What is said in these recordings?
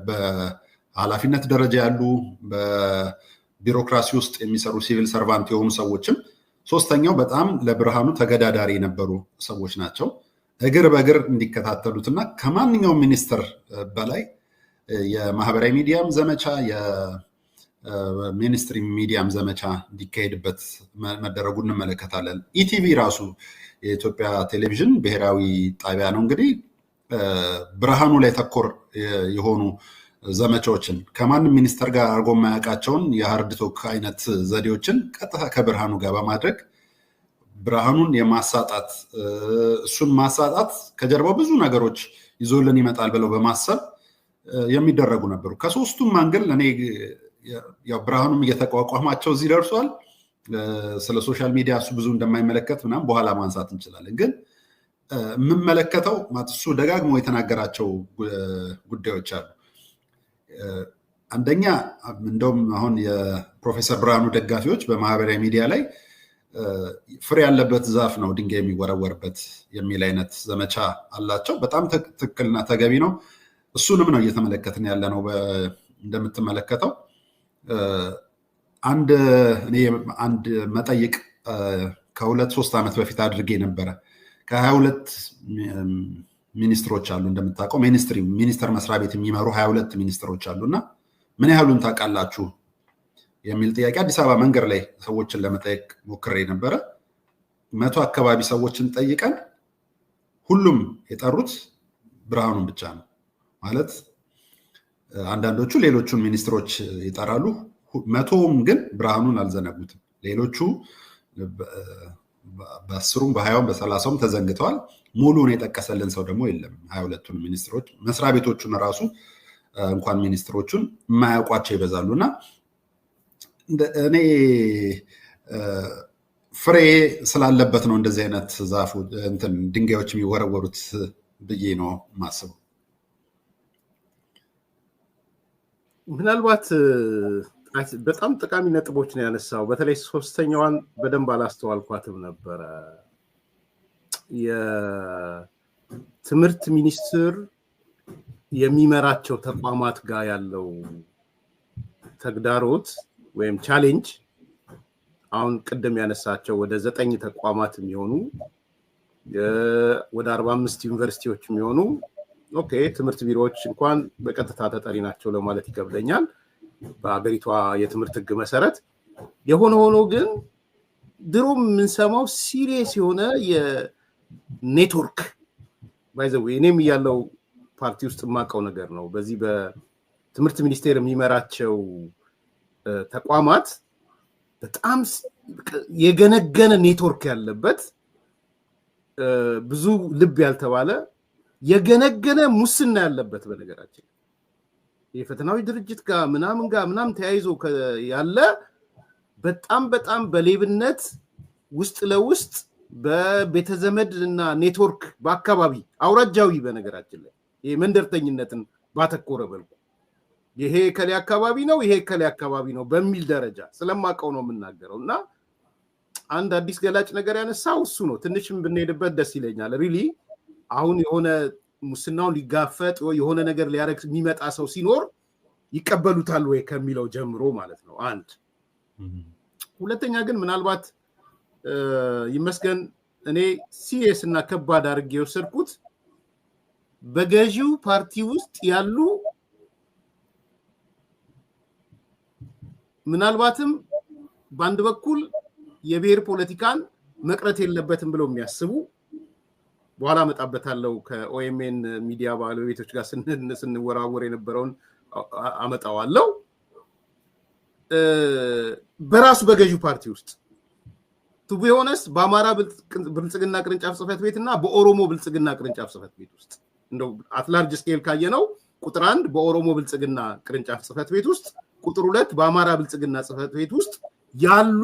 በኃላፊነት ደረጃ ያሉ በቢሮክራሲ ውስጥ የሚሰሩ ሲቪል ሰርቫንት የሆኑ ሰዎችም ሶስተኛው በጣም ለብርሃኑ ተገዳዳሪ የነበሩ ሰዎች ናቸው። እግር በእግር እንዲከታተሉትና ከማንኛውም ሚኒስትር በላይ የማህበራዊ ሚዲያም ዘመቻ የሚኒስትሪ ሚዲያም ዘመቻ እንዲካሄድበት መደረጉ እንመለከታለን። ኢቲቪ ራሱ የኢትዮጵያ ቴሌቪዥን ብሔራዊ ጣቢያ ነው። እንግዲህ ብርሃኑ ላይ ተኮር የሆኑ ዘመቻዎችን ከማንም ሚኒስተር ጋር አድርጎ የማያውቃቸውን የሃርድ ቶክ አይነት ዘዴዎችን ቀጥታ ከብርሃኑ ጋር በማድረግ ብርሃኑን የማሳጣት እሱን ማሳጣት ከጀርባው ብዙ ነገሮች ይዞልን ይመጣል ብለው በማሰብ የሚደረጉ ነበሩ። ከሶስቱም አንግል እኔ ያው ብርሃኑም እየተቋቋማቸው እዚህ ደርሷል። ስለ ሶሻል ሚዲያ እሱ ብዙ እንደማይመለከት ምናምን በኋላ ማንሳት እንችላለን። ግን የምመለከተው እሱ ደጋግሞ የተናገራቸው ጉዳዮች አሉ። አንደኛ እንደውም አሁን የፕሮፌሰር ብርሃኑ ደጋፊዎች በማህበራዊ ሚዲያ ላይ ፍሬ ያለበት ዛፍ ነው ድንጋይ የሚወረወርበት የሚል አይነት ዘመቻ አላቸው። በጣም ትክክልና ተገቢ ነው። እሱንም ነው እየተመለከትን ያለ ነው። እንደምትመለከተው አንድ መጠይቅ ከ2-3 ዓመት በፊት አድርጌ ነበረ። ከ22 ሚኒስትሮች አሉ እንደምታውቀው ሚኒስተር መስሪያ ቤት የሚመሩ 22 ሚኒስትሮች አሉና ምን ያህሉን ታውቃላችሁ የሚል ጥያቄ አዲስ አበባ መንገድ ላይ ሰዎችን ለመጠየቅ ሞክሬ ነበረ። 100 አካባቢ ሰዎችን ጠይቀን ሁሉም የጠሩት ብርሃኑን ብቻ ነው። ማለት አንዳንዶቹ ሌሎቹን ሚኒስትሮች ይጠራሉ፣ 100ም ግን ብርሃኑን አልዘነጉትም። ሌሎቹ በ10ም በ20ም በ30ም ተዘንግተዋል። ሙሉን የጠቀሰልን ሰው ደግሞ የለም። 22ቱን ሚኒስትሮች መስሪያ ቤቶቹን ራሱ እንኳን ሚኒስትሮቹን የማያውቋቸው ይበዛሉና እኔ ፍሬ ስላለበት ነው እንደዚህ አይነት ዛፉ ድንጋዮች የሚወረወሩት ብዬ ነው ማስበው። ምናልባት በጣም ጠቃሚ ነጥቦች ነው ያነሳው። በተለይ ሶስተኛዋን በደንብ አላስተዋልኳትም ነበረ። የትምህርት ሚኒስቴር የሚመራቸው ተቋማት ጋር ያለው ተግዳሮት ወይም ቻሌንጅ አሁን ቅድም ያነሳቸው ወደ 9 ተቋማት የሚሆኑ ወደ 45 ዩኒቨርሲቲዎች የሚሆኑ ትምህርት ቢሮዎች እንኳን በቀጥታ ተጠሪ ናቸው ለማለት ይከብደኛል በአገሪቷ የትምህርት ህግ መሰረት። የሆነ ሆኖ ግን ድሮ የምንሰማው ሲሪየስ የሆነ የኔትወርክ ባይዘው እኔም ያለው ፓርቲ ውስጥ የማውቀው ነገር ነው። በዚህ በትምህርት ሚኒስቴር የሚመራቸው ተቋማት በጣም የገነገነ ኔትወርክ ያለበት ብዙ ልብ ያልተባለ የገነገነ ሙስና ያለበት በነገራችን የፈተናዊ ድርጅት ጋር ምናምን ተያይዞ ያለ በጣም በሌብነት ውስጥ ለውስጥ በቤተዘመድ እና ኔትወርክ በአካባቢ አውራጃዊ በነገራችን ላይ የመንደርተኝነትን ባተኮረ በልኩ ይሄ ከሌ አካባቢ ነው ይሄ ከሌ አካባቢ ነው በሚል ደረጃ ስለማቀው ነው የምናገረው። እና አንድ አዲስ ገላጭ ነገር ያነሳው እሱ ነው። ትንሽም ብንሄድበት ደስ ይለኛል። ሪሊ አሁን የሆነ ሙስናውን ሊጋፈጥ ወይ የሆነ ነገር ሊያረግ የሚመጣ ሰው ሲኖር ይቀበሉታል ወይ ከሚለው ጀምሮ ማለት ነው። አንድ ሁለተኛ ግን ምናልባት ይመስገን እኔ ሲሪየስ እና ከባድ አድርጌ የወሰድኩት በገዢው ፓርቲ ውስጥ ያሉ ምናልባትም በአንድ በኩል የብሔር ፖለቲካን መቅረት የለበትም ብለው የሚያስቡ በኋላ መጣበታለው ከኦኤምኤን ሚዲያ ባለቤቶች ጋር ስንወራወር የነበረውን አመጣዋለው። በራሱ በገዢው ፓርቲ ውስጥ ቱ ቢ ሆነስት በአማራ ብልጽግና ቅርንጫፍ ጽህፈት ቤት እና በኦሮሞ ብልጽግና ቅርንጫፍ ጽህፈት ቤት ውስጥ እንደው አትላርጅ ስኬል ካየነው ቁጥር 1 በኦሮሞ ብልጽግና ቅርንጫፍ ጽህፈት ቤት ውስጥ፣ ቁጥር 2 በአማራ ብልጽግና ጽህፈት ቤት ውስጥ ያሉ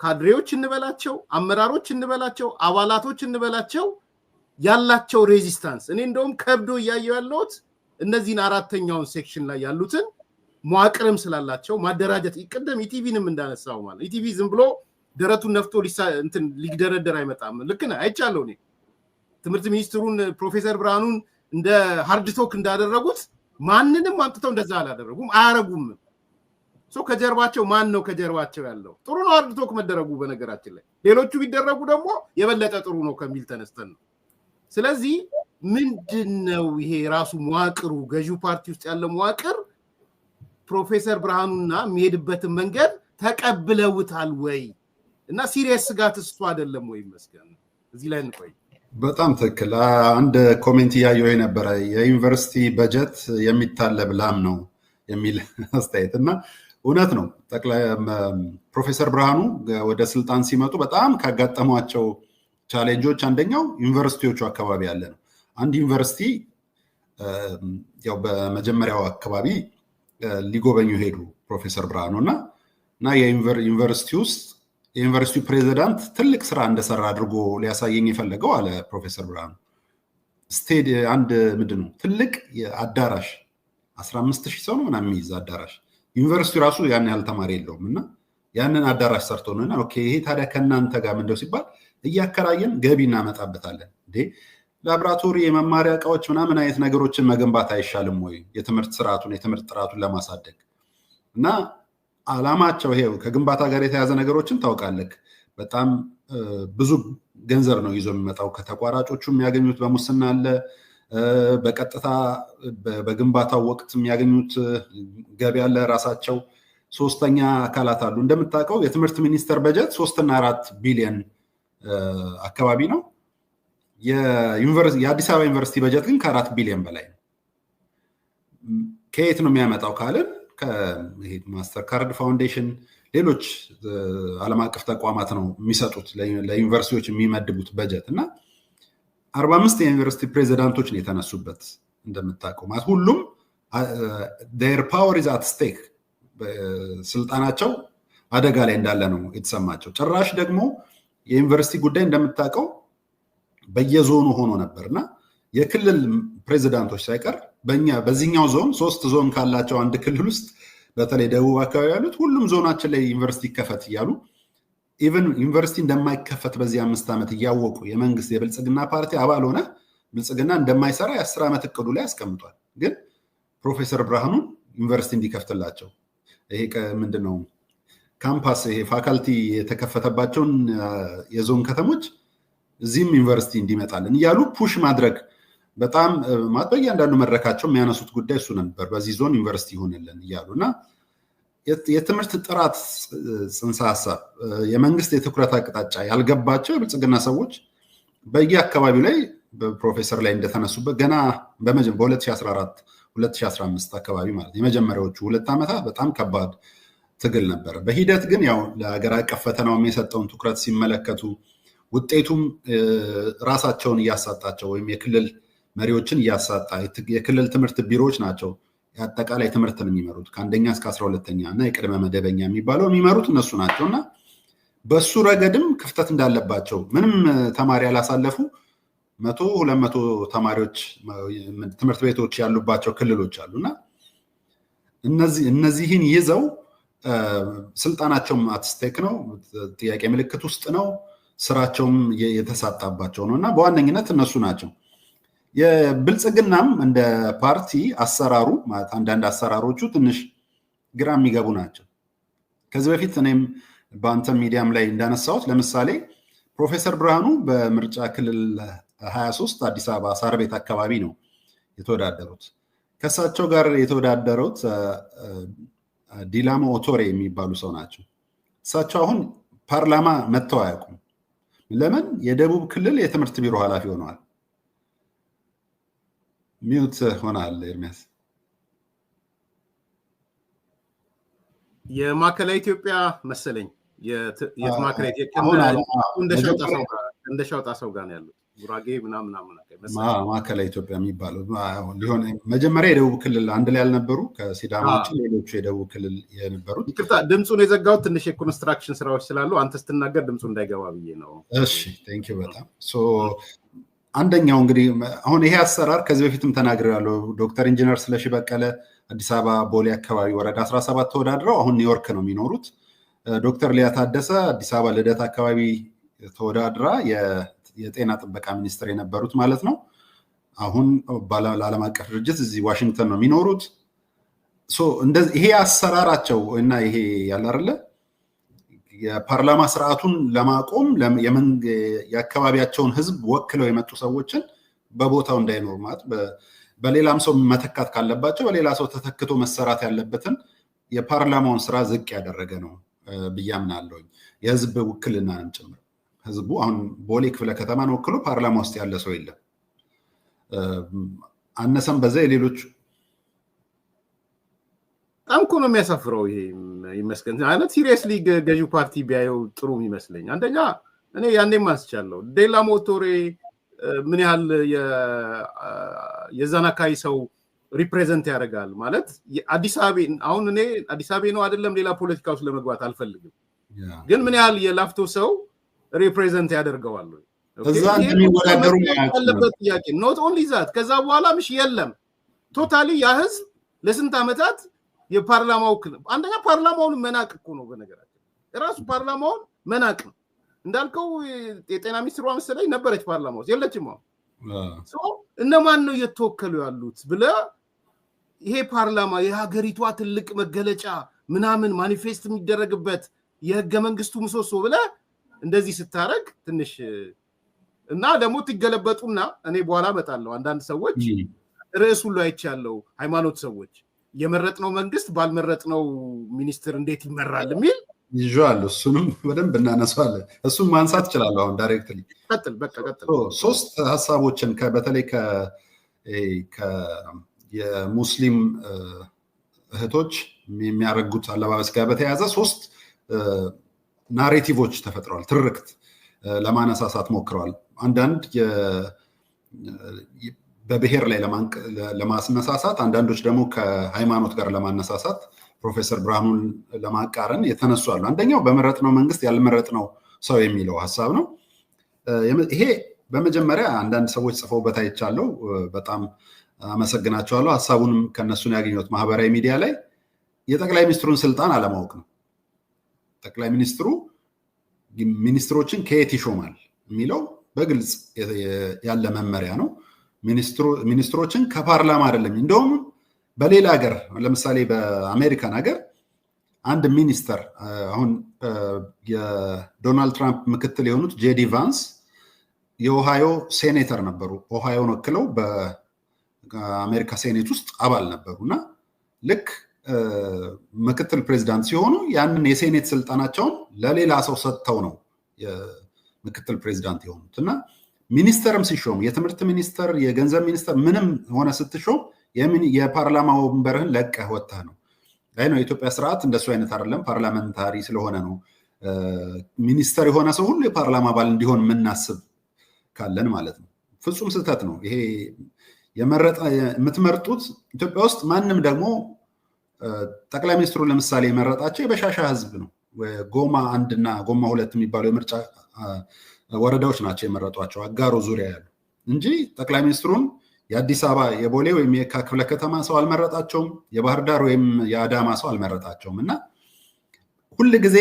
ካድሬዎች እንበላቸው፣ አመራሮች እንበላቸው፣ አባላቶች እንበላቸው ያላቸው ሬዚስታንስ እኔ እንደውም ከብዶ ያያየው ያለውት እነዚህን አራተኛውን ሴክሽን ላይ ያሉትን መዋቅርም ስላላቸው ማደራጀት ይቀደም ኢቲቪንም እንዳነሳው ማለት ኢቲቪ ዝም ብሎ ደረቱን ነፍቶ ሊደረደር አይመጣም። ልክ ነህ አይቻለው። እኔ ትምህርት ሚኒስትሩን ፕሮፌሰር ብርሃኑን እንደ ሃርድ ቶክ እንዳደረጉት ማንንም አምጥተው እንደዛ አላደረጉም አያረጉም ሶ ከጀርባቸው ማን ነው ከጀርባቸው ያለው ጥሩ ነው ሃርድ ቶክ መደረጉ በነገራችን ላይ ሌሎቹ ቢደረጉ ደግሞ የበለጠ ጥሩ ነው ከሚል ተነስተን ነው ስለዚህ ምንድነው ይሄ ራሱ መዋቅሩ ገዢው ፓርቲ ውስጥ ያለው መዋቅር ፕሮፌሰር ብርሃኑና የሚሄድበትን መንገድ ተቀብለውታል ወይ እና ሲሪየስ ስጋት እሱ አይደለም ወይ መስገን እዚህ ላይ እንቆይ በጣም ትክክል አንድ ኮሜንት ያየው የነበረ የዩኒቨርሲቲ በጀት የሚታለብ ላም ነው የሚል አስተያየትና እውነት ነው ጠቅላይ ፕሮፌሰር ብርሃኑ ወደ ስልጣን ሲመጡ በጣም ካጋጠሟቸው ቻሌንጆች አንደኛው ዩኒቨርሲቲዎቹ አካባቢ ያለ ነው አንድ ዩኒቨርሲቲ ያው በመጀመሪያው አካባቢ ሊጎበኙ ሄዱ ፕሮፌሰር ብርሃኑና የዩኒቨርሲቲ ውስጥ የዩኒቨርሲቲ ፕሬዚዳንት ትልቅ ስራ እንደሰራ አድርጎ ሊያሳየኝ የፈለገው አለ ፕሮፌሰር ብርሃኑ ስቴድ አንድ ምንድነው ትልቅ አዳራሽ 15000 ሰው ነው ምናምን የሚይዝ አዳራሽ ዩኒቨርሲቲ ራሱ ያን ያህል ተማሪ የለውም እና ያንን አዳራሽ ሰርቶ ነውና ኦኬ ይሄ ታዲያ ከናንተ ጋር ምንድነው ሲባል እያከራየን ገቢ እናመጣበታለን እንዴ ላብራቶሪ የመማሪያ እቃዎች ምናምን አይነት ነገሮችን መገንባት አይሻልም ወይ የትምህርት ስርዓቱን የትምህርት ጥራቱን ለማሳደግ እና አላማቸው ይሄው ከግንባታ ጋር የተያዘ ነገሮችን ታውቃለህ በጣም ብዙ ገንዘብ ነው ይዞ የሚመጣው ከተቋራጮቹ የሚያገኙት በሙስና አለ በቀጥታ በግንባታው ወቅት የሚያገኙት ገቢ ያለ ራሳቸው ሶስተኛ አካላት አሉ እንደምታውቀው የትምህርት ሚኒስቴር በጀት 3 እና 4 ቢሊዮን አካባቢ ነው የአዲስ አበባ ዩኒቨርሲቲ በጀት ግን ከ4 ቢሊዮን በላይ ነው ከየት ነው የሚያመጣው ካልን ከማስተር ካርድ ፋውንዴሽን ሌሎች ዓለም አቀፍ ተቋማት ነው የሚሰጡት ለዩኒቨርሲቲዎች የሚመድቡት በጀት እና 45 የዩኒቨርሲቲ ፕሬዚዳንቶች ነው የተነሱበት እንደምታውቀው ማለት ሁሉም their power is at stake ስልጣናቸው አደጋ ላይ እንዳለ ነው የተሰማቸው ጭራሽ ደግሞ የዩኒቨርሲቲ ጉዳይ እንደምታውቀው በየዞኑ ሆኖ ነበርና የክልል ፕሬዚዳንቶች ሳይቀር በዚህኛው ዞን 3 ዞን ካላቸው አንድ ክልል ውስጥ በተለይ ደቡብ አካባቢ ያሉት ሁሉም ዞናችን ላይ ዩኒቨርሲቲ ይከፈት ይያሉ ኢቭን ዩኒቨርሲቲ እንደማይከፈት በዚህ 5 ዓመት እያወቁ የመንግስት የብልጽግና ፓርቲ አባል ሆነ ብልጽግና እንደማይሰራ የ10 ዓመት እቅዱ ላይ አስቀምጧል ግን ፕሮፌሰር ብርሃኑ ዩኒቨርሲቲ እንዲከፍትላቸው ይሄ ምንድነው ካምፓስ ይሄ ፋካልቲ የተከፈተባቸውን የዞን ከተሞች እዚህም ዩኒቨርሲቲ እንዲመጣልን እያሉ ፑሽ ማድረግ በጣም በእያንዳንዱ መድረካቸው የሚያነሱት ጉዳይ እሱ ነበር በዚህ ዞን ዩኒቨርሲቲ ይሆንልን እያሉና የትምህርት ጥራት ጽንሰ ሐሳብ የመንግስት የትኩረት አቅጣጫ ያልገባቸው የብልጽግና ሰዎች በየአካባቢው ላይ በፕሮፌሰር ላይ እንደተነሱበት ገና በ2014 2015 አካባቢ ማለት የመጀመሪያዎቹ 2 ዓመታት በጣም ከባድ ትግል ነበር በሂደት ግን ያው ለሀገር አቀፍ ፈተናው የሚሰጠውን ትኩረት ሲመለከቱ ውጤቱም ራሳቸውን እያሳጣቸው ወይም የክልል መሪዎችን እያሳጣ የክልል ትምህርት ቢሮዎች ናቸው አጠቃላይ ትምህርትን የሚመሩት ከአንደኛ እስከ 12ኛ እና የቅድመ መደበኛ የሚባለው የሚመሩት እነሱ ናቸውና በሱ ረገድም ክፍተት እንዳለባቸው ምንም ተማሪ ያላሳለፉ 100-200 ተማሪዎች ትምህርት ቤቶች ያሉባቸው ክልሎች አሉና እነዚህን ይዘው ስልጣናቸውም አትስቴክ ነው ጥያቄ ምልክት ውስጥ ነው ስራቸውም የተሳጣባቸው ነውና በዋነኝነት እነሱ ናቸው የብልጽግናም እንደ ፓርቲ አሰራሩ ማለት አንዳንድ አሰራሮቹ ትንሽ ግራ የሚገቡ ናቸው ከዚህ በፊት እኔም በአንተ ሚዲያም ላይ እንዳነሳሁት ለምሳሌ ፕሮፌሰር ብርሃኑ በምርጫ ክልል 23 አዲስ አበባ ሳር ቤት አካባቢ ነው የተወዳደሩት ከሳቸው ጋር የተወዳደሩት ዲላሞ ኦቶሬ የሚባሉ ሰው ናቸው እሳቸው አሁን ፓርላማ መጥተው አያውቁም ለምን የደቡብ ክልል የትምህርት ቢሮ ኃላፊ ሆነዋል ሚውት ሆናል ኤርሚያስ የማዕከላዊ ኢትዮጵያ መሰለኝ የማዕከላዊ ኢትዮጵያ እንደሻውጣ ሰው ጋር ነው ያሉት ጉራጌ ምናምን ማዕከላዊ ኢትዮጵያ የሚባለው ሊሆን መጀመሪያ የደቡብ ክልል አንድ ላይ ያልነበሩ ከሲዳማ ውጭ ሌሎቹ የደቡብ ክልል የነበሩት ይቅርታ ድምፁን የዘጋሁት ትንሽ የኮንስትራክሽን ስራዎች ስላሉ አንተ ስትናገር ድምፁ እንዳይገባ ብዬ ነው እሺ ቴንክ ዩ በጣም አንደኛው እንግዲህ አሁን ይሄ አሰራር ከዚህ በፊትም ተናግሬያለሁ ዶክተር ኢንጂነር ስለሺ በቀለ አዲስ አበባ ቦሌ አካባቢ ወረዳ 17 ተወዳድረው አሁን ኒውዮርክ ነው የሚኖሩት ዶክተር ሊያ ታደሰ አዲስ አበባ ልደታ አካባቢ ተወዳድራ የጤና ጥበቃ ሚኒስትር የነበሩት ማለት ነው አሁን ለዓለም አቀፍ ድርጅት እዚህ ዋሽንግተን ነው የሚኖሩት። ይሄ አሰራራቸው እና ይሄ ያለ አይደለ የፓርላማ ስርዓቱን ለማቆም የአካባቢያቸውን ህዝብ ወክለው የመጡ ሰዎችን በቦታው እንዳይኖር ማለት በሌላም ሰው መተካት ካለባቸው በሌላ ሰው ተተክቶ መሰራት ያለበትን የፓርላማውን ስራ ዝቅ ያደረገ ነው ብዬ አምናለሁ። የህዝብ ውክልናንም ጭምር ህዝቡ አሁን ቦሌ ክፍለ ከተማን ወክሎ ፓርላማ ውስጥ ያለ ሰው የለም። አነሰም በዛ የሌሎች በጣም እኮ ነው የሚያሳፍረው። ይሄ ይመስገን አይነት ሲሪየስሊ ገዢው ፓርቲ ቢያየው ጥሩ ይመስለኝ። አንደኛ እኔ ያኔም አንስቻለሁ ዴላ ሞቶሬ ምን ያህል የዛን አካባቢ ሰው ሪፕሬዘንት ያደርጋል ማለት አዲስ አበባ። አሁን እኔ አዲስ አበባ ነው አይደለም ሌላ ፖለቲካ ውስጥ ለመግባት አልፈልግም፣ ግን ምን ያህል የላፍቶ ሰው ሪፕሬዘንት ያደርገዋል እዛ እንደሚወዳደሩ ያለበት ጥያቄ ኖት ኦንሊ ዛት። ከዛ በኋላ ምሽ የለም ቶታሊ ያ ህዝብ ለስንት ዓመታት የፓርላማው አንደኛ ፓርላማውን መናቅ እኮ ነው። በነገራችን ራሱ ፓርላማውን መናቅ ነው። እንዳልከው የጤና ሚኒስትሯ መሰለኝ ነበረች ፓርላማ ውስጥ የለችም። አሁን እነማን ነው እየተወከሉ ያሉት ብለ ይሄ ፓርላማ የሀገሪቷ ትልቅ መገለጫ ምናምን ማኒፌስት የሚደረግበት የህገ መንግስቱ ምሰሶ ብለ እንደዚህ ስታረግ ትንሽ እና ደግሞ ትገለበጡና እኔ በኋላ እመጣለሁ። አንዳንድ ሰዎች ርዕሱ ላይ አይቻለው ሃይማኖት ሰዎች የመረጥነው መንግስት ባልመረጥነው ሚኒስትር እንዴት ይመራል የሚል ይዟል። እሱንም በደንብ እናነሳዋለን። እሱም ማንሳት እችላለሁ አሁን ዳይሬክትሊ። ቀጥል በቃ ቀጥል። ሶስት ሀሳቦችን በተለይ የሙስሊም እህቶች የሚያደርጉት አለባበስ ጋር በተያያዘ ሶስት ናሬቲቮች ተፈጥረዋል። ትርክት ለማነሳሳት ሞክረዋል። አንዳንድ በብሔር ላይ ለማስነሳሳት፣ አንዳንዶች ደግሞ ከሃይማኖት ጋር ለማነሳሳት ፕሮፌሰር ብርሃኑን ለማቃረን የተነሱ አሉ። አንደኛው በመረጥነው መንግስት ያልመረጥነው ሰው የሚለው ሀሳብ ነው። ይሄ በመጀመሪያ አንዳንድ ሰዎች ጽፈውበት አይቻለሁ። በጣም አመሰግናቸዋለሁ። ሀሳቡንም ከነሱን ያገኘሁት ማህበራዊ ሚዲያ ላይ የጠቅላይ ሚኒስትሩን ስልጣን አለማወቅ ነው። ጠቅላይ ሚኒስትሩ ሚኒስትሮችን ከየት ይሾማል የሚለው በግልጽ ያለ መመሪያ ነው። ሚኒስትሮችን ከፓርላማ አይደለም። እንደውም በሌላ ሀገር ለምሳሌ በአሜሪካን ሀገር አንድ ሚኒስተር አሁን የዶናልድ ትራምፕ ምክትል የሆኑት ጄዲ ቫንስ የኦሃዮ ሴኔተር ነበሩ። ኦሃዮን ወክለው በአሜሪካ ሴኔት ውስጥ አባል ነበሩ እና ልክ ምክትል ፕሬዚዳንት ሲሆኑ ያንን የሴኔት ስልጣናቸውን ለሌላ ሰው ሰጥተው ነው የምክትል ፕሬዚዳንት የሆኑት እና ሚኒስተርም ሲሾም የትምህርት ሚኒስተር፣ የገንዘብ ሚኒስተር ምንም ሆነ ስትሾም የፓርላማ ወንበርህን ለቀህ ወጥተህ ነው። አይ ነው የኢትዮጵያ ስርዓት እንደሱ አይነት አይደለም። ፓርላመንታሪ ስለሆነ ነው ሚኒስተር የሆነ ሰው ሁሉ የፓርላማ አባል እንዲሆን የምናስብ ካለን ማለት ነው። ፍጹም ስህተት ነው ይሄ። የምትመርጡት ኢትዮጵያ ውስጥ ማንም ደግሞ ጠቅላይ ሚኒስትሩ ለምሳሌ የመረጣቸው የበሻሻ ህዝብ ነው። ጎማ 1 እና ጎማ 2 የሚባሉ የምርጫ ወረዳዎች ናቸው የመረጧቸው አጋሮ ዙሪያ ያሉ እንጂ ጠቅላይ ሚኒስትሩን የአዲስ አበባ የቦሌ ወይም የካ ክፍለ ከተማ ሰው አልመረጣቸውም። የባህር ዳር ወይም የአዳማ ሰው አልመረጣቸውም። እና ሁል ጊዜ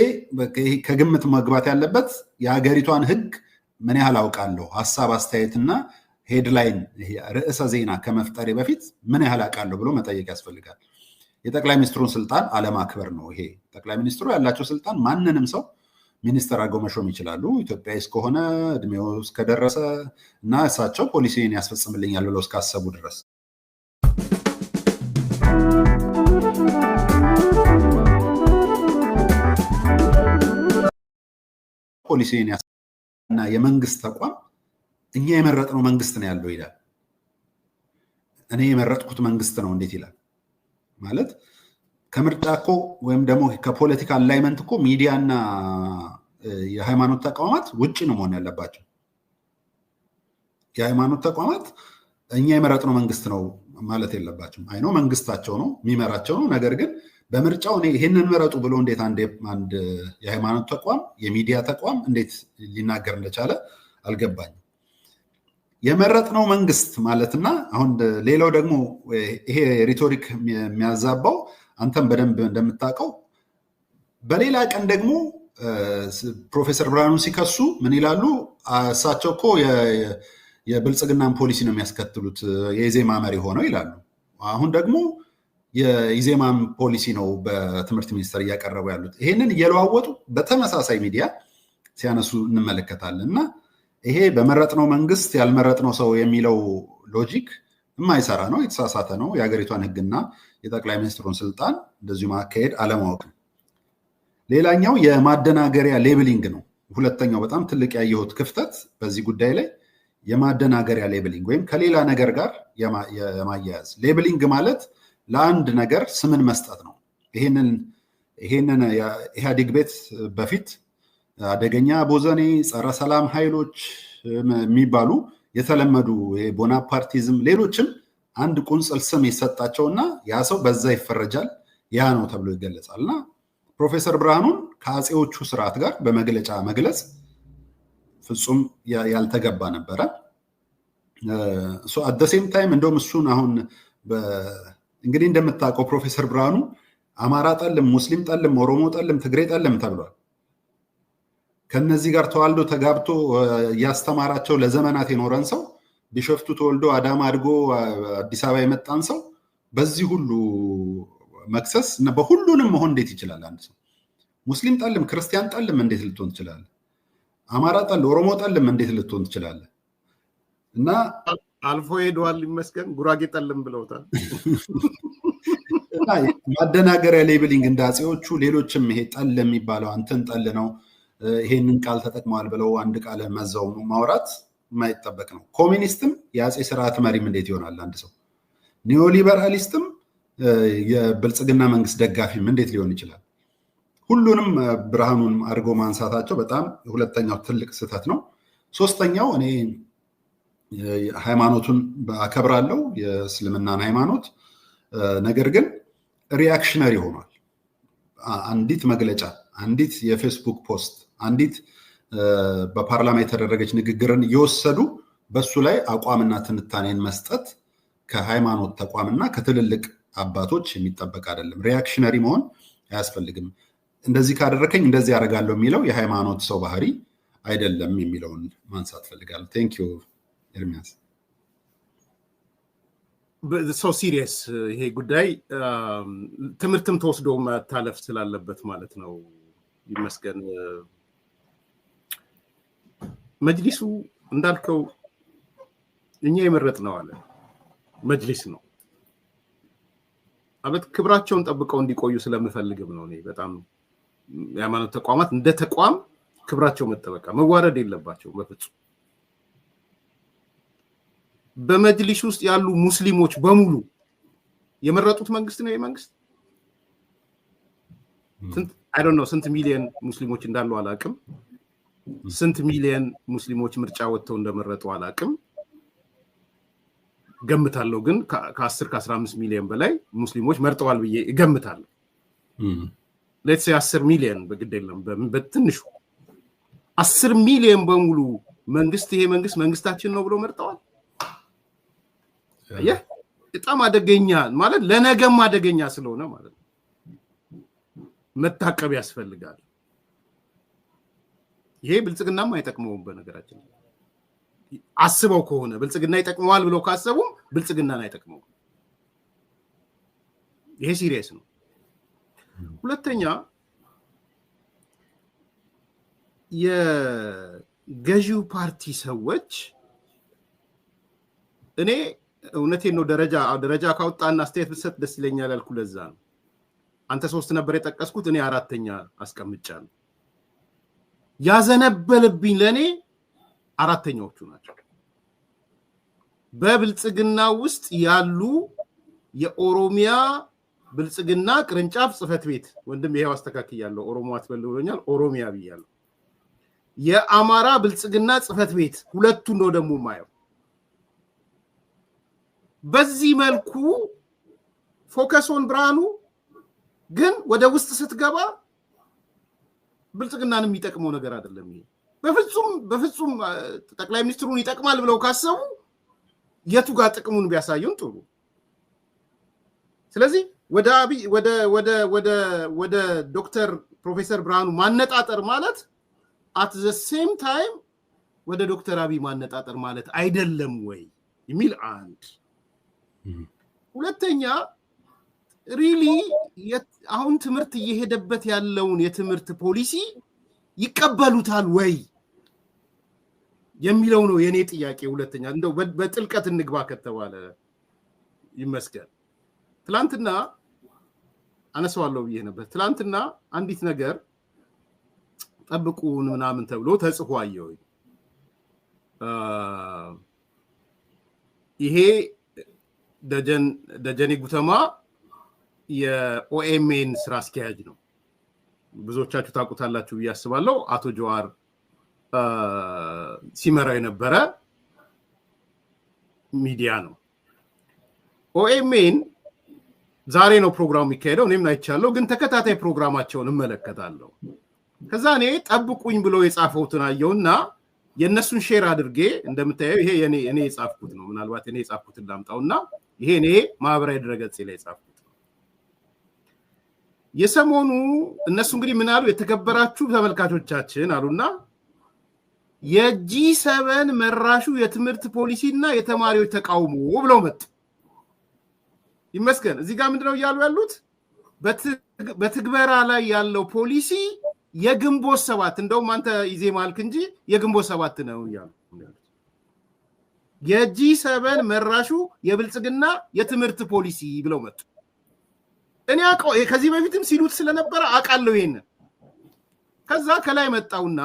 ከግምት መግባት ያለበት የሀገሪቷን ህግ ምን ያህል አውቃለሁ፣ ሀሳብ አስተያየትና ሄድላይን ርዕሰ ዜና ከመፍጠሬ በፊት ምን ያህል አውቃለሁ ብሎ መጠየቅ ያስፈልጋል። የጠቅላይ ሚኒስትሩን ስልጣን አለማክበር ነው ይሄ። ጠቅላይ ሚኒስትሩ ያላቸው ስልጣን ማንንም ሰው ሚኒስተር አድርገው መሾም ይችላሉ። ኢትዮጵያዊ እስከሆነ እድሜው እስከደረሰ እና እሳቸው ፖሊሲን ያስፈጽምልኛል ብለው እስካሰቡ ድረስ። ፖሊሲን እና የመንግስት ተቋም እኛ የመረጥነው መንግስት ነው ያለው ይላል። እኔ የመረጥኩት መንግስት ነው እንዴት ይላል? ማለት ከምርጫ እኮ ወይም ደግሞ ከፖለቲካ አላይመንት እኮ ሚዲያና የሃይማኖት ተቋማት ውጭ ነው መሆን ያለባቸው። የሃይማኖት ተቋማት እኛ የመረጥነው መንግስት ነው ማለት የለባቸውም። አይኖ መንግስታቸው ነው የሚመራቸው ነው። ነገር ግን በምርጫው ይህንን ምረጡ ብሎ እንዴት አንድ የሃይማኖት ተቋም የሚዲያ ተቋም እንዴት ሊናገር እንደቻለ አልገባኝም። የመረጥነው መንግስት ማለትና አሁን ሌላው ደግሞ ይሄ ሪቶሪክ የሚያዛባው አንተም በደንብ እንደምታውቀው በሌላ ቀን ደግሞ ፕሮፌሰር ብርሃኑን ሲከሱ ምን ይላሉ? እሳቸው እኮ የብልጽግናን ፖሊሲ ነው የሚያስከትሉት የኢዜማ መሪ ሆነው ይላሉ። አሁን ደግሞ የኢዜማን ፖሊሲ ነው በትምህርት ሚኒስቴር እያቀረቡ ያሉት። ይሄንን እየለዋወጡ በተመሳሳይ ሚዲያ ሲያነሱ እንመለከታለን። እና ይሄ በመረጥነው መንግስት ያልመረጥነው ሰው የሚለው ሎጂክ የማይሰራ ነው፣ የተሳሳተ ነው። የሀገሪቷን ህግና የጠቅላይ ሚኒስትሩን ስልጣን እንደዚሁ ማካሄድ አለማወቅ ነው። ሌላኛው የማደናገሪያ ሌብሊንግ ነው። ሁለተኛው በጣም ትልቅ ያየሁት ክፍተት በዚህ ጉዳይ ላይ የማደናገሪያ ሌብሊንግ ወይም ከሌላ ነገር ጋር የማያያዝ ሌብሊንግ ማለት ለአንድ ነገር ስምን መስጠት ነው። ይሄንን ኢህአዴግ ቤት በፊት አደገኛ ቦዘኔ፣ ጸረ ሰላም ኃይሎች የሚባሉ የተለመዱ ቦናፓርቲዝም፣ ሌሎችም አንድ ቁንጽል ስም ይሰጣቸውና ያ ሰው በዛ ይፈረጃል፣ ያ ነው ተብሎ ይገለጻል። እና ፕሮፌሰር ብርሃኑን ከአፄዎቹ ስርዓት ጋር በመግለጫ መግለጽ ፍጹም ያልተገባ ነበረ። አደሴም ታይም እንደውም እሱን አሁን እንግዲህ እንደምታውቀው ፕሮፌሰር ብርሃኑ አማራ ጠልም፣ ሙስሊም ጠልም፣ ኦሮሞ ጠልም፣ ትግሬ ጠልም ተብሏል። ከነዚህ ጋር ተዋልዶ ተጋብቶ እያስተማራቸው ለዘመናት የኖረን ሰው ቢሾፍቱ ተወልዶ አዳማ አድጎ አዲስ አበባ የመጣን ሰው በዚህ ሁሉ መክሰስ እና በሁሉንም መሆን እንዴት ይችላል? አንድ ሰው ሙስሊም ጠልም፣ ክርስቲያን ጠልም እንዴት ልትሆን ትችላለህ? አማራ ጠል፣ ኦሮሞ ጠልም እንዴት ልትሆን ትችላለህ? እና አልፎ ሄደዋል ይመስገን ጉራጌ ጠልም ብለውታል። ማደናገሪያ ሌብሊንግ እንደ አፄዎቹ ሌሎችም ይሄ ጠል የሚባለው አንተን ጠል ነው ይሄንን ቃል ተጠቅመዋል ብለው አንድ ቃል መዘው ማውራት የማይጠበቅ ነው። ኮሚኒስትም የአፄ ስርዓት መሪም እንዴት ይሆናል አንድ ሰው? ኒዮሊበራሊስትም የብልጽግና መንግስት ደጋፊም እንዴት ሊሆን ይችላል? ሁሉንም ብርሃኑን አድርጎ ማንሳታቸው በጣም ሁለተኛው ትልቅ ስህተት ነው። ሶስተኛው እኔ ሃይማኖቱን አከብራለሁ፣ የእስልምናን ሃይማኖት። ነገር ግን ሪያክሽነሪ ሆኗል። አንዲት መግለጫ፣ አንዲት የፌስቡክ ፖስት፣ አንዲት በፓርላማ የተደረገች ንግግርን እየወሰዱ በሱ ላይ አቋምና ትንታኔን መስጠት ከሃይማኖት ተቋምና ከትልልቅ አባቶች የሚጠበቅ አይደለም። ሪያክሽነሪ መሆን አያስፈልግም። እንደዚህ ካደረከኝ እንደዚህ ያደርጋለሁ የሚለው የሃይማኖት ሰው ባህሪ አይደለም የሚለውን ማንሳት ፈልጋለሁ። ቴንክ ዩ ኤርሚያስ። ሰው ሲሪየስ ይሄ ጉዳይ ትምህርትም ተወስዶ መታለፍ ስላለበት ማለት ነው። ይመስገን መጅሊሱ እንዳልከው እኛ የመረጥነው አለ መጅሊስ ነው አበት ክብራቸውን ጠብቀው እንዲቆዩ ስለምፈልግም ነው። እኔ በጣም የሃይማኖት ተቋማት እንደ ተቋም ክብራቸው መጠበቃ መዋረድ የለባቸው በፍጹም። በመጅሊስ ውስጥ ያሉ ሙስሊሞች በሙሉ የመረጡት መንግስት ነው። የመንግስት አይ ዶንት ኖ ስንት ሚሊዮን ሙስሊሞች እንዳሉ አላቅም። ስንት ሚሊዮን ሙስሊሞች ምርጫ ወጥተው እንደመረጡ አላቅም። ገምታለሁ ግን ከ10 ከ15 ሚሊዮን በላይ ሙስሊሞች መርጠዋል ብዬ እገምታለሁ። ሌትስ 10 ሚሊዮን በግድ የለም በትንሹ 10 ሚሊዮን በሙሉ መንግስት ይሄ መንግስታችን ነው ብሎ መርጠዋል። በጣም አደገኛ ማለት ለነገም አደገኛ ስለሆነ ማለት ነው መታቀብ ያስፈልጋል። ይሄ ብልጽግናም አይጠቅመውም። በነገራችን አስበው ከሆነ ብልጽግና ይጠቅመዋል ብለው ካሰቡ ብልጽግናን አይጠቅመውም። ይሄ ሲሪየስ ነው። ሁለተኛ የገዢው ፓርቲ ሰዎች እኔ እውነቴን ነው ደረጃ ካወጣና አስተያየት ብሰጥ ደስ ይለኛል ያልኩ ለዛ ነው። አንተ 3 ነበር የጠቀስኩት፣ እኔ 4ኛ አስቀምጫለሁ። ያዘነበልብኝ ለኔ 4ኛዎቹ ናቸው። በብልጽግና ውስጥ ያሉ የኦሮሚያ ብልጽግና ቅርንጫፍ ጽህፈት ቤት ወንድም ይሄው አስተካክያለሁ። ኦሮሞ አትበል ብሎኛል፣ ኦሮሚያ ብያለሁ። የአማራ ብልጽግና ጽህፈት ቤት ሁለቱን ነው ደግሞ ማየው። በዚህ መልኩ ፎከሶን ብርሃኑ ግን ወደ ውስጥ ስትገባ ብልጽግናን የሚጠቅመው ነገር አይደለም። ይሄ በፍጹም ጠቅላይ ሚኒስትሩን ይጠቅማል ብለው ካሰቡ የቱ ጋር ጥቅሙን ቢያሳዩን ጥሩ። ስለዚህ ወደ ዶክተር ፕሮፌሰር ብርሃኑ ማነጣጠር ማለት at the same time ወደ ዶክተር አብይ ማነጣጠር ማለት አይደለም ወይ የሚል አንድ። ሁለተኛ ሪሊ አሁን ትምህርት እየሄደበት ያለውን የትምህርት ፖሊሲ ይቀበሉታል ወይ የሚለው ነው የኔ ጥያቄ። ሁለተኛ እንደው በጥልቀት እንግባ ከተባለ ይመስገን። ትላንትና አነሳዋለሁ ብዬ ነበር። ትላንትና አንዲት ነገር ጠብቁን ምናምን ተብሎ ተጽፎ አየሁ። ይሄ ደጀኔ ጉተማ የኦኤምኤን ስራ አስኪያጅ ነው። ብዙዎቻችሁ ታውቁታላችሁ ብዬ አስባለሁ። አቶ ጀዋር ሲመራው የነበረ ሚዲያ ነው። ኦኤምኤን ዛሬ ነው ፕሮግራሙ የሚካሄደው፣ እኔም አይቻለሁ፣ ግን ተከታታይ ፕሮግራማቸውን እመለከታለሁ። ከዛ እኔ ጠብቁኝ ብሎ የጻፈውትን አየውና የነሱን ሼር አድርጌ እንደምታየው ይሄ እኔ የጻፍኩት ነው። ምናልባት እኔ የጻፍኩትን ላምጣውና ይሄ እኔ ማህበራዊ ድረገጽ ላይ የጻፍኩት ነው። የሰሞኑ እነሱ እንግዲህ ምን አሉ? የተከበራችሁ ተመልካቾቻችን አሉና የጂ7 መራሹ የትምህርት ፖሊሲና የተማሪዎች ተቃውሞ ብለው መጡ። ይመስገን እዚህ ጋር ምንድነው እያሉ ያሉት? በትግበራ ላይ ያለው ፖሊሲ የግንቦት 7 እንደውም አንተ ኢዜማ አልክ እንጂ የግንቦት 7 ነው እያሉ የጂ7 መራሹ የብልጽግና የትምህርት ፖሊሲ ብለው መጡ። እኔ ከዚህ በፊትም ሲሉት ስለነበረ አውቃለሁ ይሄንን። ከዛ ከላይ መጣውና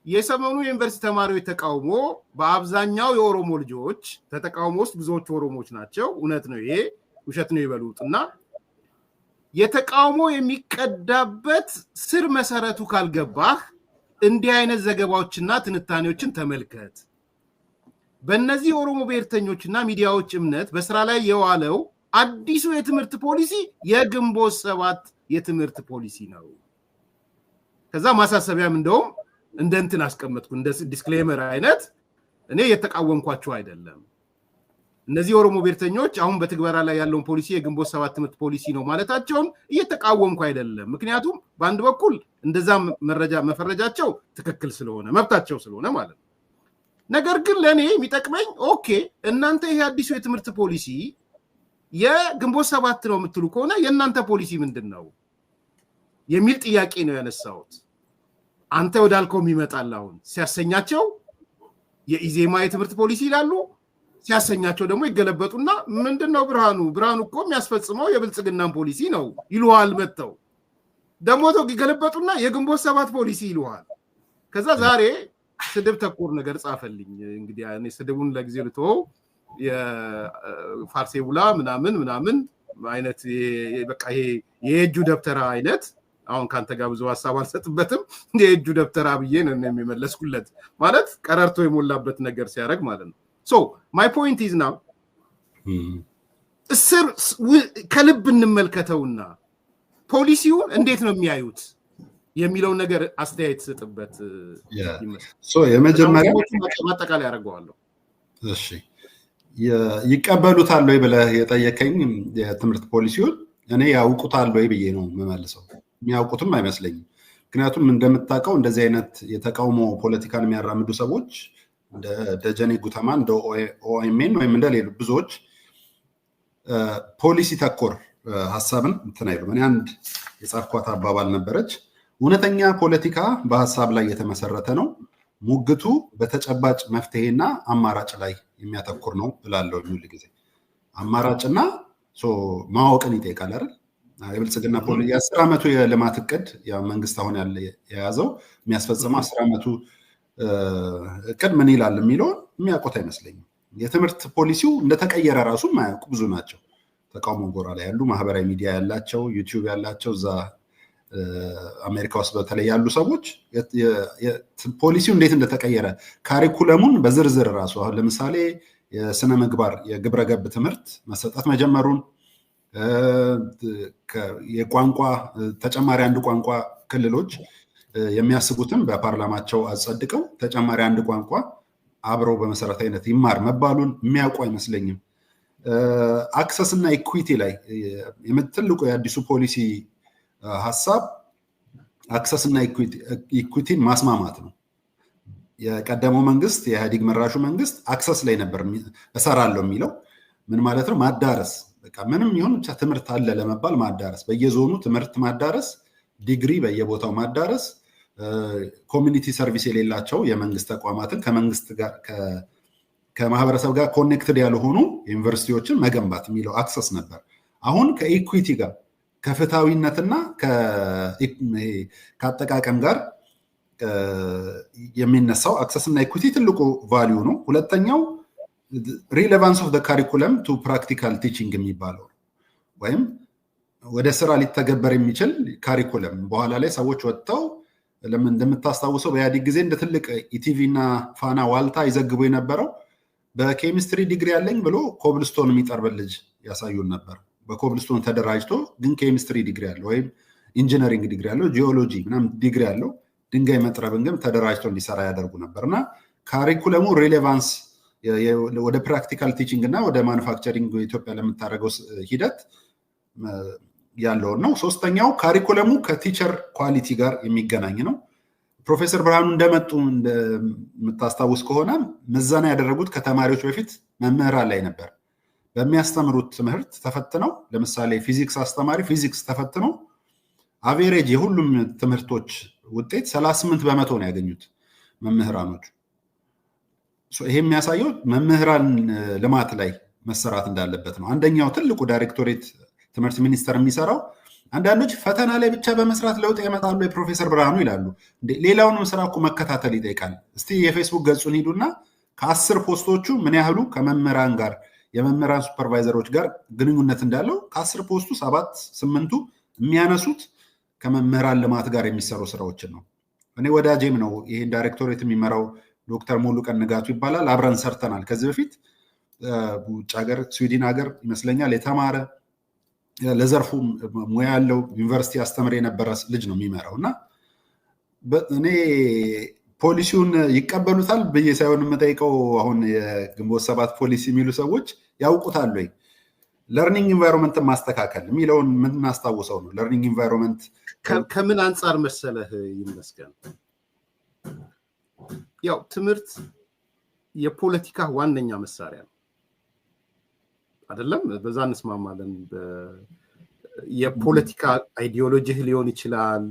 የሰሞኑ የዩኒቨርሲቲ ተማሪዎች ተቃውሞ በአብዛኛው የኦሮሞ ልጆች ተቃውሞ ውስጥ ብዙዎቹ ኦሮሞዎች ናቸው። እውነት ነው፣ ይሄ ውሸት ነው ይበሉትና የተቃውሞ የሚቀዳበት ስር መሰረቱ ካልገባህ እንዲህ አይነት ዘገባዎችና ትንታኔዎችን ተመልከት። በእነዚህ ኦሮሞ ብሔርተኞችና ሚዲያዎች እምነት በስራ ላይ የዋለው አዲሱ የትምህርት ፖሊሲ የግንቦት 7 የትምህርት ፖሊሲ ነው። ከዛ ማሳሰቢያም እንደውም እንደ እንትን አስቀመጥኩ፣ እንደ ዲስክሌመር አይነት እኔ የተቃወምኳቸው አይደለም። እነዚህ ኦሮሞ ብሔርተኞች አሁን በትግበራ ላይ ያለውን ፖሊሲ የግንቦት 7 ትምህርት ፖሊሲ ነው ማለታቸውን እየተቃወምኩ አይደለም። ምክንያቱም በአንድ በኩል እንደዛ መረጃ መፈረጃቸው ትክክል ስለሆነ መብታቸው ስለሆነ ማለት ነው። ነገር ግን ለእኔ የሚጠቅመኝ ኦኬ እናንተ ይሄ አዲሱ የትምህርት ፖሊሲ የግንቦት 7 ነው የምትሉ ከሆነ የእናንተ ፖሊሲ ምንድን ነው የሚል ጥያቄ ነው ያነሳሁት። አንተ ወዳልከውም ይመጣል። አሁን ሲያሰኛቸው የኢዜማ የትምህርት ፖሊሲ ይላሉ፣ ሲያሰኛቸው ደግሞ ይገለበጡና ምንድነው ብርሃኑ እኮ የሚያስፈጽመው የብልጽግናን ፖሊሲ ነው ይሉሃል። መተው ደግሞ ይገለበጡና የግንቦት 7 ፖሊሲ ይሉሃል። ከዛ ዛሬ ስድብ ተኮር ነገር ጻፈልኝ። እንግዲህ እኔ ስድቡን ለጊዜው ልተወው። የፋርሴ ቡላ ምናምን አይነት በቃ ይሄ የእጁ ደብተራ አይነት አሁን ካንተ ጋር ብዙ ሐሳብ አልሰጥበትም። የእጁ ደብተራ ብዬ ነው የሚመለስኩለት። ማለት ቀረርቶ የሞላበት ነገር ሲያደርግ ማለት ነው። ሶ ማይ ፖይንት ኢዝ ናው እስር ከልብ እንመልከተውና ፖሊሲውን እንዴት ነው የሚያዩት የሚለው ነገር አስተያየት ስጥበት። ሶ የመጀመሪያ ማጠቃለያ ያደርገዋለሁ። እሺ ይቀበሉታል ወይ ብለህ የጠየቀኝ የትምህርት ፖሊሲውን እኔ ያውቁታል ወይ ብዬ ነው የምመልሰው። የሚያውቁትም አይመስለኝም። ምክንያቱም እንደምታውቀው እንደዚህ አይነት የተቃውሞ ፖለቲካን የሚያራምዱ ሰዎች እንደ ደጀኔ ጉተማ እንደ ኦኤምኤን ወይም እንደ ሌሎች ብዙዎች ፖሊሲ ተኮር ሀሳብን እንትን አይሉም። እኔ አንድ የጻፍኳት አባባል ነበረች፣ እውነተኛ ፖለቲካ በሀሳብ ላይ የተመሰረተ ነው፣ ሙግቱ በተጨባጭ መፍትሄና አማራጭ ላይ የሚያተኩር ነው እላለሁ። የሚል ጊዜ አማራጭና ማወቅን ይጠይቃል አይደል? የብልጽግና ፖሊሲ የ10 ዓመቱ የልማት እቅድ መንግስት አሁን የያዘው የሚያስፈጽመው 10 ዓመቱ እቅድ ምን ይላል የሚለውን የሚያውቁት አይመስለኝም። የትምህርት ፖሊሲው እንደተቀየረ ራሱ የማያውቁ ብዙ ናቸው። ተቃውሞ ጎራ ላይ ያሉ ማህበራዊ ሚዲያ ያላቸው ዩቲዩብ ያላቸው እዛ አሜሪካ ውስጥ በተለይ ያሉ ሰዎች ፖሊሲው እንዴት እንደተቀየረ ካሪኩለሙን በዝርዝር ራሱ አሁን ለምሳሌ የስነ ምግባር የግብረገብ ትምህርት መሰጠት መጀመሩን፣ የቋንቋ ተጨማሪ አንድ ቋንቋ ክልሎች የሚያስቡትም በፓርላማቸው አጸድቀው ተጨማሪ አንድ ቋንቋ አብረው በመሰረታዊነት ይማር መባሉን የሚያውቁ አይመስለኝም። አክሰስ እና ኢኩዊቲ ላይ ትልቁ የአዲሱ ፖሊሲ ሀሳብ አክሰስ እና ኢኩዊቲን ማስማማት ነው። የቀደመው መንግስት የኢህአዴግ መራሹ መንግስት አክሰስ ላይ ነበር እሰራለሁ የሚለው። ምን ማለት ነው? ማዳረስ በቃ ምንም ይሁን ብቻ ትምህርት አለ ለመባል ማዳረስ፣ በየዞኑ ትምህርት ማዳረስ፣ ዲግሪ በየቦታው ማዳረስ፣ ኮሚኒቲ ሰርቪስ የሌላቸው የመንግስት ተቋማትን ከመንግስት ጋር ከማህበረሰብ ጋር ኮኔክትድ ያልሆኑ ዩኒቨርሲቲዎችን መገንባት የሚለው አክሰስ ነበር። አሁን ከኢኩዊቲ ጋር ከፍትሃዊነትና ከአጠቃቀም ጋር የሚነሳው አክሰስ እና ኢኩዊቲ ትልቁ ቫሊዩ ነው። ሁለተኛው ሪሌቫንስ ኦፍ ካሪኩለም ቱ ፕራክቲካል ቲቺንግ የሚባለው ወይም ወደ ስራ ሊተገበር የሚችል ካሪኩለም በኋላ ላይ ሰዎች ወጥተው ለምን እንደምታስታውሰው በኢህአዴግ ጊዜ እንደ ትልቅ ኢቲቪ እና ፋና ዋልታ ይዘግቡ የነበረው በኬሚስትሪ ዲግሪ ያለኝ ብሎ ኮብልስቶን የሚጠርብ ልጅ ያሳዩን ነበር። በኮብልስቶን ተደራጅቶ ግን ኬሚስትሪ ዲግሪ ያለው ወይም ኢንጂነሪንግ ዲግሪ ያለው ጂኦሎጂ ምናምን ዲግሪ ያለው ድንጋይ መጥረብን ግን ተደራጅቶ እንዲሰራ ያደርጉ ነበር እና ካሪኩለሙ ሪሌቫንስ ወደ ፕራክቲካል ቲቺንግ እና ወደ ማኑፋክቸሪንግ ኢትዮጵያ ለምታደርገው ሂደት ያለውን ነው። ሶስተኛው ካሪኩለሙ ከቲቸር ኳሊቲ ጋር የሚገናኝ ነው። ፕሮፌሰር ብርሃኑ እንደመጡ እንደምታስታውስ ከሆነ ምዘና ያደረጉት ከተማሪዎች በፊት መምህራን ላይ ነበር። በሚያስተምሩት ትምህርት ተፈትነው ለምሳሌ ፊዚክስ አስተማሪ ፊዚክስ ተፈትነው አቬሬጅ የሁሉም ትምህርቶች ውጤት 38% ነው ያገኙት መምህራኖቹ። ይሄ የሚያሳየው መምህራን ልማት ላይ መሰራት እንዳለበት ነው። አንደኛው ትልቁ ዳይሬክቶሬት ትምህርት ሚኒስቴር የሚሰራው አንዳንዶች ፈተና ላይ ብቻ በመስራት ለውጥ ያመጣሉ የፕሮፌሰር ብርሃኑ ይላሉ። ሌላውንም ስራ እኮ መከታተል ይጠይቃል። እስቲ የፌስቡክ ገጹን ሂዱና ከ10 ፖስቶቹ ምን ያህሉ ከመምህራን ጋር የመምህራን ሱፐርቫይዘሮች ጋር ግንኙነት እንዳለው ከ10 ፖስቱ 7-8ቱ የሚያነሱት ከመምህራን ልማት ጋር የሚሰሩ ስራዎችን ነው። እኔ ወዳጄም ነው ይሄን ዳይሬክቶሬት የሚመራው ዶክተር ሙሉቀን ንጋቱ ይባላል። አብረን ሰርተናል ከዚህ በፊት ውጭ ሀገር ስዊድን ሀገር ይመስለኛል የተማረ ለዘርፉ ሙያ ያለው ዩኒቨርሲቲ አስተምር የነበረ ልጅ ነው የሚመራው እና እኔ ፖሊሲውን ይቀበሉታል ብዬ ሳይሆን የምጠይቀው አሁን የግንቦት 7 ፖሊሲ የሚሉ ሰዎች ያውቁታል ወይ? ለርኒንግ ኢንቫይሮንመንት ማስተካከል የሚለውን የምናስታውሰው ነው። ለርኒንግ ኢንቫይሮንመንት ከምን አንጻር መሰለህ ይመስገን፣ ያው ትምህርት የፖለቲካ ዋነኛ መሳሪያ ነው አይደለም? በዛ እንስማማለን። የፖለቲካ አይዲዮሎጂ ሊሆን ይችላል፣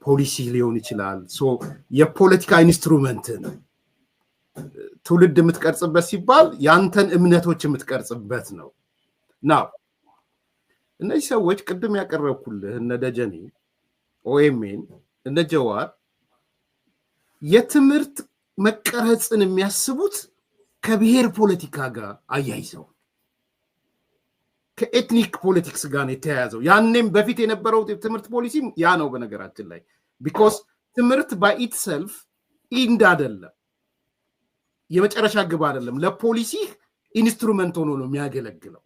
ፖሊሲ ሊሆን ይችላል። የፖለቲካ ኢንስትሩመንት ነው። ትውልድ የምትቀርጽበት ሲባል ያንተን እምነቶች የምትቀርጽበት ነው። ናው እነዚህ ሰዎች ቅድም ያቀረብኩልህ እነ ደጀኔ ኦኤምኤን እነ ጀዋር የትምህርት መቀረጽን የሚያስቡት ከብሔር ፖለቲካ ጋር አያይዘው ከኤትኒክ ፖለቲክስ ጋር ነው የተያያዘው። ያኔም በፊት የነበረው ትምህርት ፖሊሲ ያ ነው በነገራችን ላይ። ቢኮዝ ትምህርት ባይ ኢትሰልፍ ኢንድ አይደለም፣ የመጨረሻ ግብ አይደለም። ለፖሊሲ ኢንስትሩመንት ሆኖ ነው የሚያገለግለው።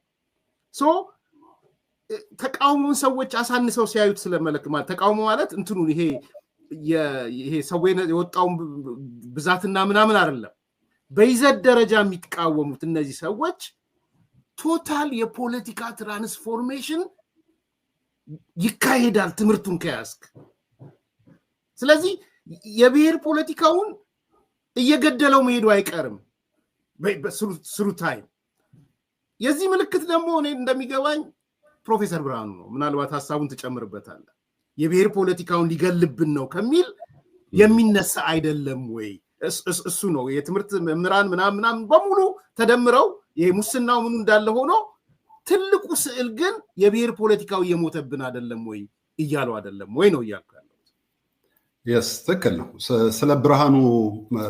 ተቃውሞን ሰዎች አሳንሰው ሲያዩት ስለመለክ ማለት ተቃውሞ ማለት እንትኑ ይሄ ሰው የወጣውን ብዛትና ምናምን አይደለም። በይዘት ደረጃ የሚቃወሙት እነዚህ ሰዎች ቶታል የፖለቲካ ትራንስፎርሜሽን ይካሄዳል ትምህርቱን ከያዝክ። ስለዚህ የብሔር ፖለቲካውን እየገደለው መሄዱ አይቀርም ስሩ ታይም። የዚህ ምልክት ደግሞ እኔ እንደሚገባኝ ፕሮፌሰር ብርሃኑ ነው። ምናልባት ሀሳቡን ትጨምርበታለህ። የብሔር ፖለቲካውን ሊገልብን ነው ከሚል የሚነሳ አይደለም ወይ? እሱ ነው የትምህርት መምህራን ምናምን በሙሉ ተደምረው የሙስናው ምኑ እንዳለ ሆኖ ትልቁ ስዕል ግን የብሔር ፖለቲካው እየሞተብን አይደለም ወይ እያሉ አይደለም ወይ ነው እያልኩ ያለው። የስ ትክክል ነው። ስለ ብርሃኑ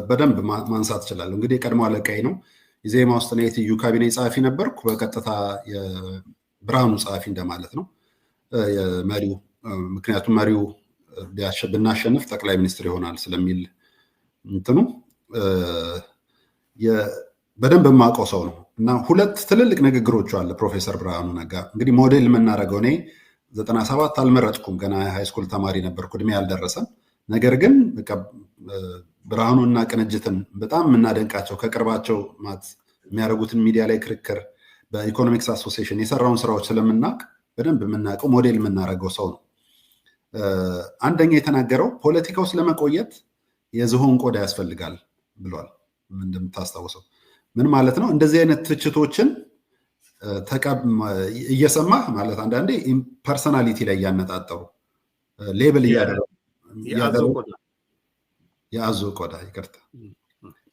በደንብ ማንሳት እችላለሁ። እንግዲህ የቀድሞ አለቃዬ ነው። ኢዜማ ውስጥ ነው የትዩ ካቢኔ ጸሐፊ ነበርኩ። በቀጥታ የብርሃኑ ጸሐፊ እንደማለት ነው የመሪው። ምክንያቱም መሪው ብናሸንፍ ጠቅላይ ሚኒስትር ይሆናል ስለሚል እንትኑ በደንብ የማውቀው ሰው ነው እና ሁለት ትልልቅ ንግግሮች አለ ፕሮፌሰር ብርሃኑ ነጋ። እንግዲህ ሞዴል የምናደርገው እኔ 97 አልመረጥኩም፣ ገና ሃይስኩል ተማሪ ነበርኩ፣ እድሜ ያልደረሰም። ነገር ግን ብርሃኑና ቅንጅትን በጣም የምናደንቃቸው ከቅርባቸው የሚያደርጉትን ሚዲያ ላይ ክርክር በኢኮኖሚክስ አሶሲዬሽን የሰራውን ስራዎች ስለምናውቅ በደንብ የምናውቀው ሞዴል የምናደርገው ሰው ነው። አንደኛ የተናገረው ፖለቲካ ውስጥ ለመቆየት የዝሆን ቆዳ ያስፈልጋል ብሏል። እንደምታስታውሰው ምን ማለት ነው? እንደዚህ አይነት ትችቶችን እየሰማ ማለት አንዳንዴ ፐርሰናሊቲ ላይ እያነጣጠሩ ሌብል እያደረጉ የአዞ ቆዳ ይቅርታ፣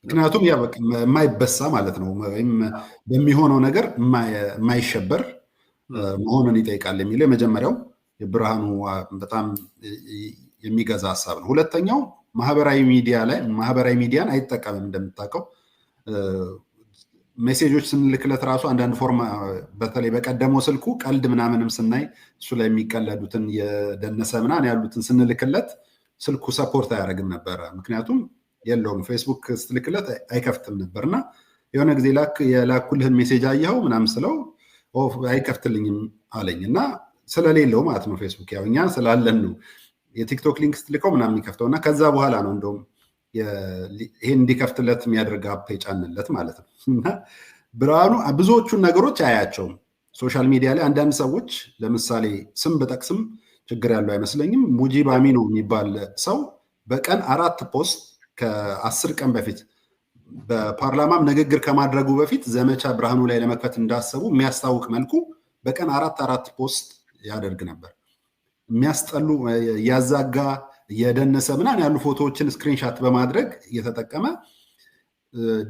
ምክንያቱም የማይበሳ ማለት ነው ወይም በሚሆነው ነገር የማይሸበር መሆኑን ይጠይቃል የሚለው የመጀመሪያው የብርሃኑ በጣም የሚገዛ ሀሳብ ነው። ሁለተኛው ማህበራዊ ሚዲያን አይጠቀምም። እንደምታውቀው ሜሴጆች ስንልክለት ራሱ አንዳንድ ፎርማ በተለይ በቀደመው ስልኩ ቀልድ ምናምንም ስናይ እሱ ላይ የሚቀለዱትን የደነሰ ምናምን ያሉትን ስንልክለት ስልኩ ሰፖርት አያደርግም ነበረ። ምክንያቱም የለውም ፌስቡክ ስትልክለት አይከፍትም ነበርና የሆነ ጊዜ የላኩልህን ሜሴጅ አየኸው ምናምን ስለው አይከፍትልኝም አለኝ እና ስለሌለው ማለት ነው ፌስቡክ ያው እኛ ስላለን ነው የቲክቶክ ሊንክ ስትልከው ምናምን የሚከፍተው እና ከዛ በኋላ ነው እንደውም ይሄን እንዲከፍትለት የሚያደርግ አፕ የጫንለት ማለት ነው። እና ብርሃኑ ብዙዎቹን ነገሮች አያቸውም ሶሻል ሚዲያ ላይ። አንዳንድ ሰዎች ለምሳሌ ስም በጠቅስም ችግር ያለው አይመስለኝም። ሙጂብ አሚኖ የሚባል ሰው በቀን 4 ፖስት ከ10 ቀን በፊት በፓርላማም ንግግር ከማድረጉ በፊት ዘመቻ ብርሃኑ ላይ ለመክፈት እንዳሰቡ የሚያስታውቅ መልኩ በቀን 4 ፖስት ያደርግ ነበር። የሚያስጠሉ ያዛጋ የደነሰ ምናምን ያሉ ፎቶዎችን ስክሪንሻት በማድረግ እየተጠቀመ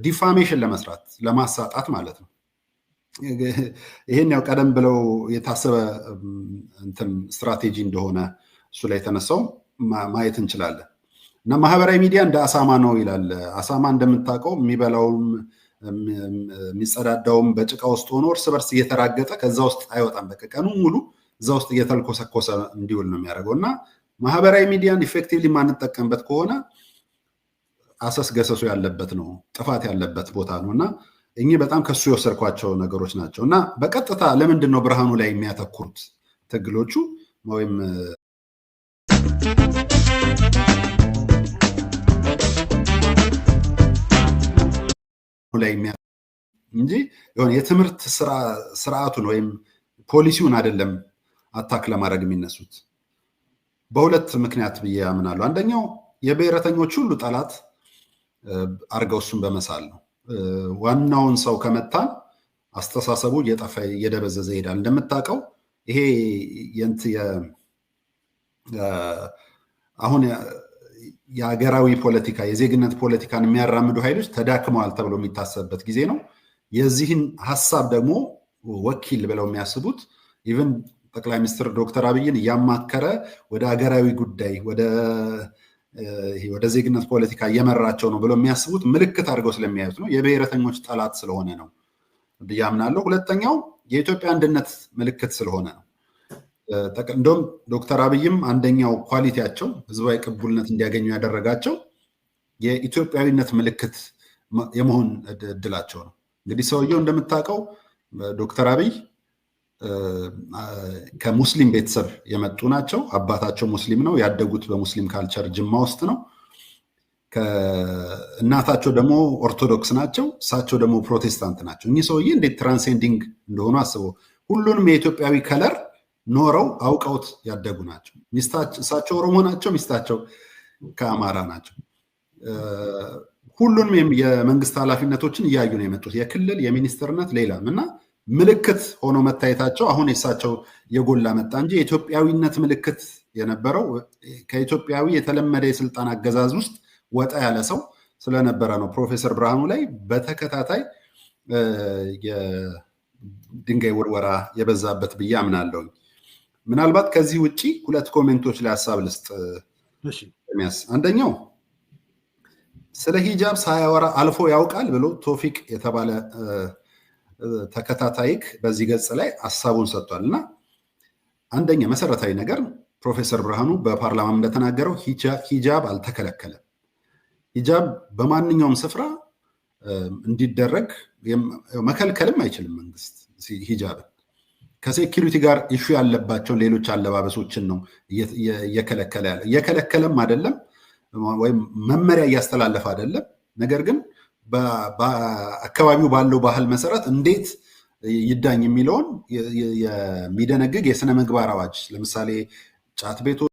ዲፋሜሽን ለመስራት ለማሳጣት ማለት ነው። ይሄን ያው ቀደም ብለው የታሰበ እንትን ስትራቴጂ እንደሆነ እሱ ላይ የተነሳው ማየት እንችላለን። እና ማህበራዊ ሚዲያ እንደ አሳማ ነው ይላል። አሳማ እንደምታውቀው የሚበላውም የሚጸዳዳውም በጭቃ ውስጥ ሆኖ እርስ በርስ እየተራገጠ ከዛ ውስጥ አይወጣም። በቃ ቀኑን ሙሉ እዛ ውስጥ እየተልኮሰኮሰ እንዲውል ነው የሚያደርገው። እና ማህበራዊ ሚዲያን ኢፌክቲቭሊ ማንጠቀምበት ከሆነ አሰስ ገሰሱ ያለበት ነው፣ ጥፋት ያለበት ቦታ ነው። እና እኚህ በጣም ከሱ የወሰድኳቸው ነገሮች ናቸው። እና በቀጥታ ለምንድን ነው ብርሃኑ ላይ የሚያተኩሩት ትግሎቹ ወይም ላይ እንጂ የሆነ የትምህርት ስርዓቱን ወይም ፖሊሲውን አይደለም አታክ ለማድረግ የሚነሱት። በሁለት ምክንያት ብዬ ያምናሉ። አንደኛው የብሔረተኞች ሁሉ ጠላት አርገው እሱን በመሳል ነው። ዋናውን ሰው ከመታን አስተሳሰቡ እየጠፋ እየደበዘዘ ይሄዳል። እንደምታውቀው ይሄ አሁን የሀገራዊ ፖለቲካ የዜግነት ፖለቲካን የሚያራምዱ ኃይሎች ተዳክመዋል ተብሎ የሚታሰብበት ጊዜ ነው። የዚህን ሀሳብ ደግሞ ወኪል ብለው የሚያስቡት ኢቨን ጠቅላይ ሚኒስትር ዶክተር አብይን እያማከረ ወደ ሀገራዊ ጉዳይ ወደ ዜግነት ፖለቲካ እየመራቸው ነው ብለው የሚያስቡት ምልክት አድርገው ስለሚያዩት ነው። የብሔረተኞች ጠላት ስለሆነ ነው ብዬ አምናለሁ። ሁለተኛው የኢትዮጵያ አንድነት ምልክት ስለሆነ ነው። እንደውም ዶክተር አብይም አንደኛው ኳሊቲያቸው ህዝባዊ ቅቡልነት እንዲያገኙ ያደረጋቸው የኢትዮጵያዊነት ምልክት የመሆን እድላቸው ነው። እንግዲህ ሰውየው እንደምታውቀው ዶክተር አብይ ከሙስሊም ቤተሰብ የመጡ ናቸው። አባታቸው ሙስሊም ነው። ያደጉት በሙስሊም ካልቸር ጅማ ውስጥ ነው። እናታቸው ደግሞ ኦርቶዶክስ ናቸው። እሳቸው ደግሞ ፕሮቴስታንት ናቸው። እኚህ ሰውዬ እንዴት ትራንሴንዲንግ እንደሆኑ አስበው። ሁሉንም የኢትዮጵያዊ ከለር ኖረው አውቀውት ያደጉ ናቸው። እሳቸው ኦሮሞ ናቸው። ሚስታቸው ከአማራ ናቸው። ሁሉንም የመንግስት ኃላፊነቶችን እያዩ ነው የመጡት፣ የክልል የሚኒስትርነት ሌላም እና ምልክት ሆኖ መታየታቸው አሁን የእሳቸው የጎላ መጣ እንጂ የኢትዮጵያዊነት ምልክት የነበረው ከኢትዮጵያዊ የተለመደ የስልጣን አገዛዝ ውስጥ ወጣ ያለ ሰው ስለነበረ ነው። ፕሮፌሰር ብርሃኑ ላይ በተከታታይ የድንጋይ ውርወራ የበዛበት ብዬ አምናለሁ። ምናልባት ከዚህ ውጭ ሁለት ኮሜንቶች ላይ ሀሳብ ልስጥ። አንደኛው ስለ ሂጃብ ሳያወራ አልፎ ያውቃል ብሎ ቶፊቅ የተባለ ተከታታይክ በዚህ ገጽ ላይ ሀሳቡን ሰጥቷል። እና አንደኛ መሰረታዊ ነገር ፕሮፌሰር ብርሃኑ በፓርላማ እንደተናገረው ሂጃብ አልተከለከለም። ሂጃብ በማንኛውም ስፍራ እንዲደረግ መከልከልም አይችልም መንግስት። ሂጃብን ከሴኪሪቲ ጋር ኢሹ ያለባቸውን ሌሎች አለባበሶችን ነው እየከለከለ ያለ። እየከለከለም አይደለም ወይም መመሪያ እያስተላለፈ አይደለም። ነገር ግን በአካባቢው ባለው ባህል መሰረት እንዴት ይዳኝ የሚለውን የሚደነግግ የስነ ምግባር አዋጅ ለምሳሌ ጫት ቤቶች